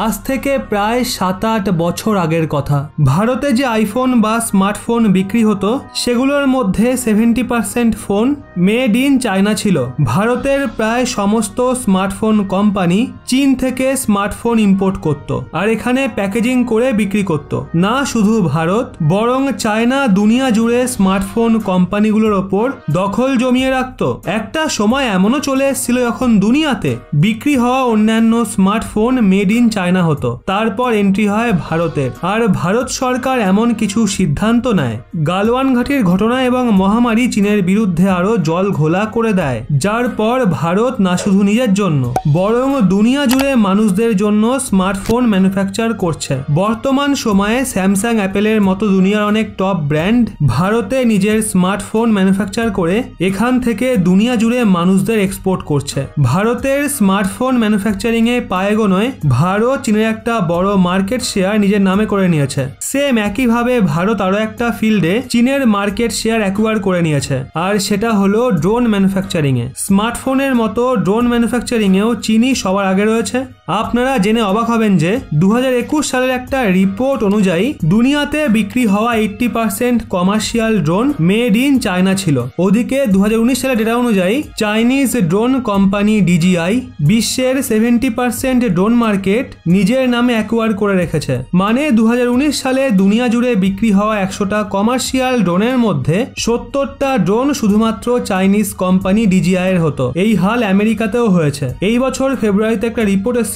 আজ থেকে প্রায় 7-8 বছর আগের কথা। ভারতে যে আইফোন বা স্মার্টফোন বিক্রি হতো সেগুলোর মধ্যে 70% ফোন মেড ইন চায়না ছিল। ভারতের প্রায় সমস্ত স্মার্টফোন কোম্পানি চীন থেকে স্মার্টফোন ইম্পোর্ট করত আর এখানে প্যাকেজিং করে বিক্রি করত। না শুধু ভারত, বরং চায়না দুনিয়া জুড়ে স্মার্টফোন কোম্পানিগুলোর ওপর দখল জমিয়ে রাখত। একটা সময় এমনও চলে এসেছিল যখন দুনিয়াতে বিক্রি হওয়া অন্যান্য স্মার্টফোন মেড ইন চায়না হতো। তারপর এন্ট্রি হয় ভারতের, আর ভারত সরকার এমন কিছু সিদ্ধান্ত নেয় গালওয়ান ঘাটির ঘটনা এবং মহামারী চীনের বিরুদ্ধে আরো জল ঘোলা করে দেয়, যার পর ভারত না শুধু নিজের জন্য বরং দুনিয়া জুড়ে মানুষদের জন্য স্মার্টফোন ম্যানুফ্যাকচার করছে। বর্তমান সময়ে স্যামসাং, অ্যাপেলের মতো দুনিয়ার অনেক টপ ব্র্যান্ড ভারতে নিজের স্মার্টফোন ম্যানুফ্যাকচার করে এখান থেকে দুনিয়া জুড়ে মানুষদের এক্সপোর্ট করছে। ভারতের স্মার্টফোন ম্যানুফ্যাকচারিং এ পায়ে গোনায় ভারত চীনের একটা বড় মার্কেট শেয়ার নিজের নামে করে নিয়েছে। সেম একইভাবে ভারত আরো একটা ফিল্ডে চীনের মার্কেট শেয়ার অ্যাকুয়ার করে নিয়েছে, আর সেটা হলো ড্রোন ম্যানুফ্যাকচারিং এ। স্মার্টফোনের মতো ড্রোন ম্যানুফ্যাকচারিং এও চীনই সবার আগে রয়েছে। আপনারা জেনে অবাক হবেন যে 2021 সালের একটা রিপোর্ট অনুযায়ী দুনিয়াতে বিক্রি হওয়া 80% commercial drone made in China ছিল। ওদিকে 2019 সালের ডেটা অনুযায়ী চাইনিজ ড্রোন কোম্পানি DJI বিশ্বের 70% ড্রোন মার্কেট নিজের নামে অ্যাকুয়ার করে রেখেছে। মানে 2019 সালে দুনিয়া জুড়ে বিক্রি হওয়া 100টা কমার্শিয়াল ড্রোনের মধ্যে 70টা ড্রোন শুধুমাত্র চাইনিজ কোম্পানি DJI এর হতো। এই হাল আমেরিকাতেও হয়েছে। এই বছর ফেব্রুয়ারিতে একটা রিপোর্ট এসেছিল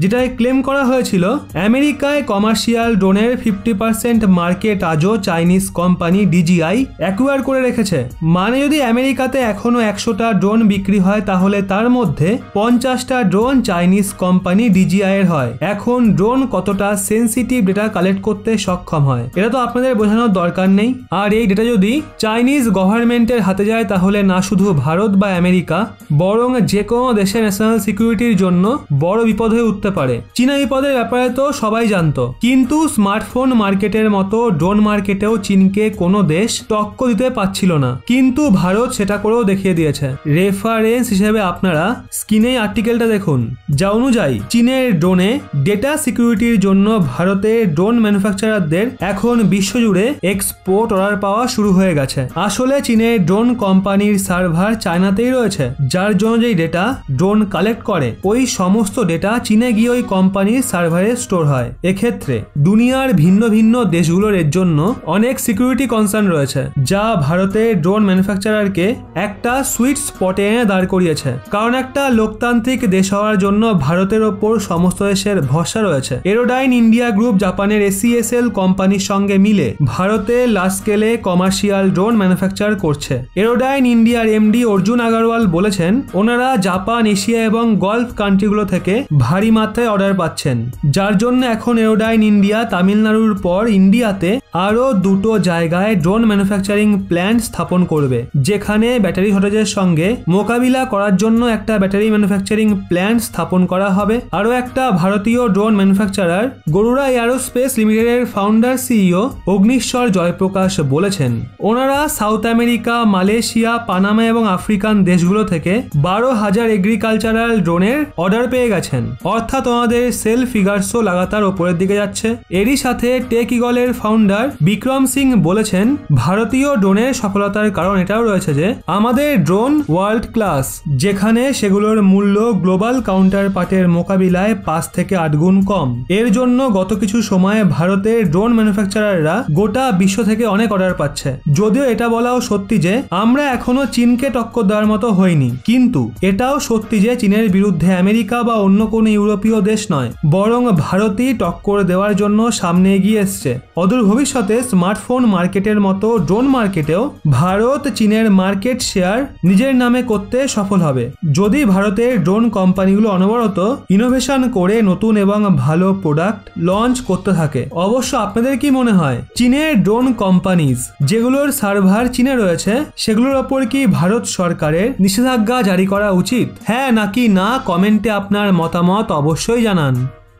যেটায় ক্লেম করা হয়েছিল আমেরিকায় কমার্শিয়াল ড্রোনের 50% মার্কেট আজও চাইনিজ কোম্পানি DJI অ্যাকুয়ার করে রেখেছে। মানে যদি আমেরিকাতে এখনো 100টা ড্রোন বিক্রি হয় তাহলে তার মধ্যে 50টা ড্রোন চাইনিজ কোম্পানি DJI এর হয়। এখন ড্রোন কতটা সেন্সিটিভ ডেটা কালেক্ট করতে সক্ষম হয় এটা তো আপনাদের বোঝানোর দরকার নেই। আর এই ডেটা যদি চাইনিজ গভর্নমেন্টের হাতে যায় তাহলে না শুধু ভারত বা আমেরিকা বরং যে কোনো দেশের ন্যাশনাল সিকিউরিটির জন্য বড় বিপদ হয়ে উঠতে পারে। চীনা বিপদের ব্যাপারে তো সবাই জানতো, কিন্তু স্মার্টফোন মার্কেটের মতো ড্রোন মার্কেটেও চীনকে কোনো দেশ টক্কর দিতে পারছিল না, কিন্তু ভারত সেটা করেও দেখিয়ে দিয়েছে। রেফারেন্স হিসেবে আপনারা স্ক্রিনে আর্টিকেলটা দেখুন, যা অনুযায়ী চীনের ড্রোনে ডেটা সিকিউরিটির জন্য ভারতের ড্রোন ম্যানুফ্যাকচারারদের এখন বিশ্বজুড়ে এক্সপোর্ট অর্ডার পাওয়া শুরু হয়ে গেছে। আসলে চীনের ড্রোন কোম্পানির সার্ভার চায়নাতেই রয়েছে, যার জন্য যেই ডেটা ড্রোন কালেক্ট করে ওই সমস্ত ডেটা চীনে গিয়ে ওই কোম্পানির সার্ভারে স্টোর হয়। এক্ষেত্রে দুনিয়ার ভিন্ন ভিন্ন দেশগুলোর এর জন্য অনেক সিকিউরিটি কনসার্ন রয়েছে, যা ভারতের ড্রোন ম্যানুফ্যাকচারারকে একটা সুইট স্পটে এনে দাঁড় করিয়েছে। কারণ একটা লোকতান্ত্রিক দেশ হওয়ার জন্য ভারতের ওপর সমস্ত দেশের ভরসা রয়েছে। এরোডাইন ইন্ডিয়া গ্রুপ জাপানের ACSL কোম্পানির সঙ্গে মিলে ভারতে লার্জ স্কেলে কমার্শিয়াল ড্রোন ম্যানুফ্যাকচার করছে। এরোডাইন ইন্ডিয়ার MD অর্জুন আগরওয়াল বলেছেন ওনারা জাপান, এশিয়া এবং গলফ কান্ট্রিগুলো থেকে ভারী মাত্রায় অর্ডার পাচ্ছেন, যার জন্য এখন এরোডাইন ইন্ডিয়া তামিলনাড়ুর পর ইন্ডিয়াতে আরো 2টো জায়গায় ড্রোন ম্যানুফ্যাকচারিং প্ল্যান্ট স্থাপন করবে, যেখানে ব্যাটারি শর্টেজের সঙ্গে মোকাবিলা করার জন্য একটা ব্যাটারি ম্যানুফ্যাকচারিং প্ল্যান্ট স্থাপন করা হবে। আরো একটা ভারতীয় ড্রোন ম্যানুফ্যাকচারার গরুড়া এয়ারোস্পেস লিমিটেডের ফাউন্ডার CEO অগ্নিশ্বর জয়প্রকাশ বলেছেন ওনারা সাউথ আমেরিকা, মালয়েশিয়া, পানামা এবং আফ্রিকান দেশগুলো থেকে 12,000 এগ্রিকালচারাল ড্রোনের অর্ডার পেয়ে গেছেন। অর্থাৎ ওনাদের সেল ফিগারসও লাগাতার ওপরের দিকে যাচ্ছে। এরই সাথে টেক ইগলের ফাউন্ডার বিক্রম সিং বলেছেন ভারতীয় ড্রোনের সফলতার কারণ এটাও রয়েছে যে আমাদের ড্রোন ওয়ার্ল্ড ক্লাস, যেখানে সেগুলোর মূল্য গ্লোবাল কাউন্টার পার্টের মোকাবিলায় 5 থেকে 8 গুণ কম। এর জন্য গত কিছু সময়ে ভারতের ড্রোন ম্যানুফ্যাকচারাররা গোটা বিশ্ব থেকে অনেক অর্ডার পাচ্ছে। যদিও এটা বলাও সত্যি যে আমরা এখনো চীনকে টক্কর দেওয়ার মতো হইনি, কিন্তু এটাও সত্যি যে চীনের বিরুদ্ধে আমেরিকা বা অন্য কোনো ইউরোপীয় দেশ নয়, বরং ভারতই টক্কর দেওয়ার জন্য সামনে এগিয়ে এসছে। অদূর ভবিষ্যতে স্মার্টফোন মার্কেটের মতো ড্রোন মার্কেটেও ভারত চীনের মার্কেট শেয়ার নিজের নামে করতে সফল হবে, যদি ভারতের ড্রোন কোম্পানিগুলো অনবরত ইনোভেশন করে নতুন এবং ভালো প্রোডাক্ট লঞ্চ করতে থাকে। অবশ্য আপনাদের কি মনে হয় চীনের ড্রোন কোম্পানিজ যেগুলোর সার্ভার চীনে রয়েছে সেগুলোর ওপর কি ভারত সরকারের নিষেধাজ্ঞা জারি করা উচিত? হ্যাঁ নাকি না, কমেন্টে আপনার মতামত অবশ্যই জানান।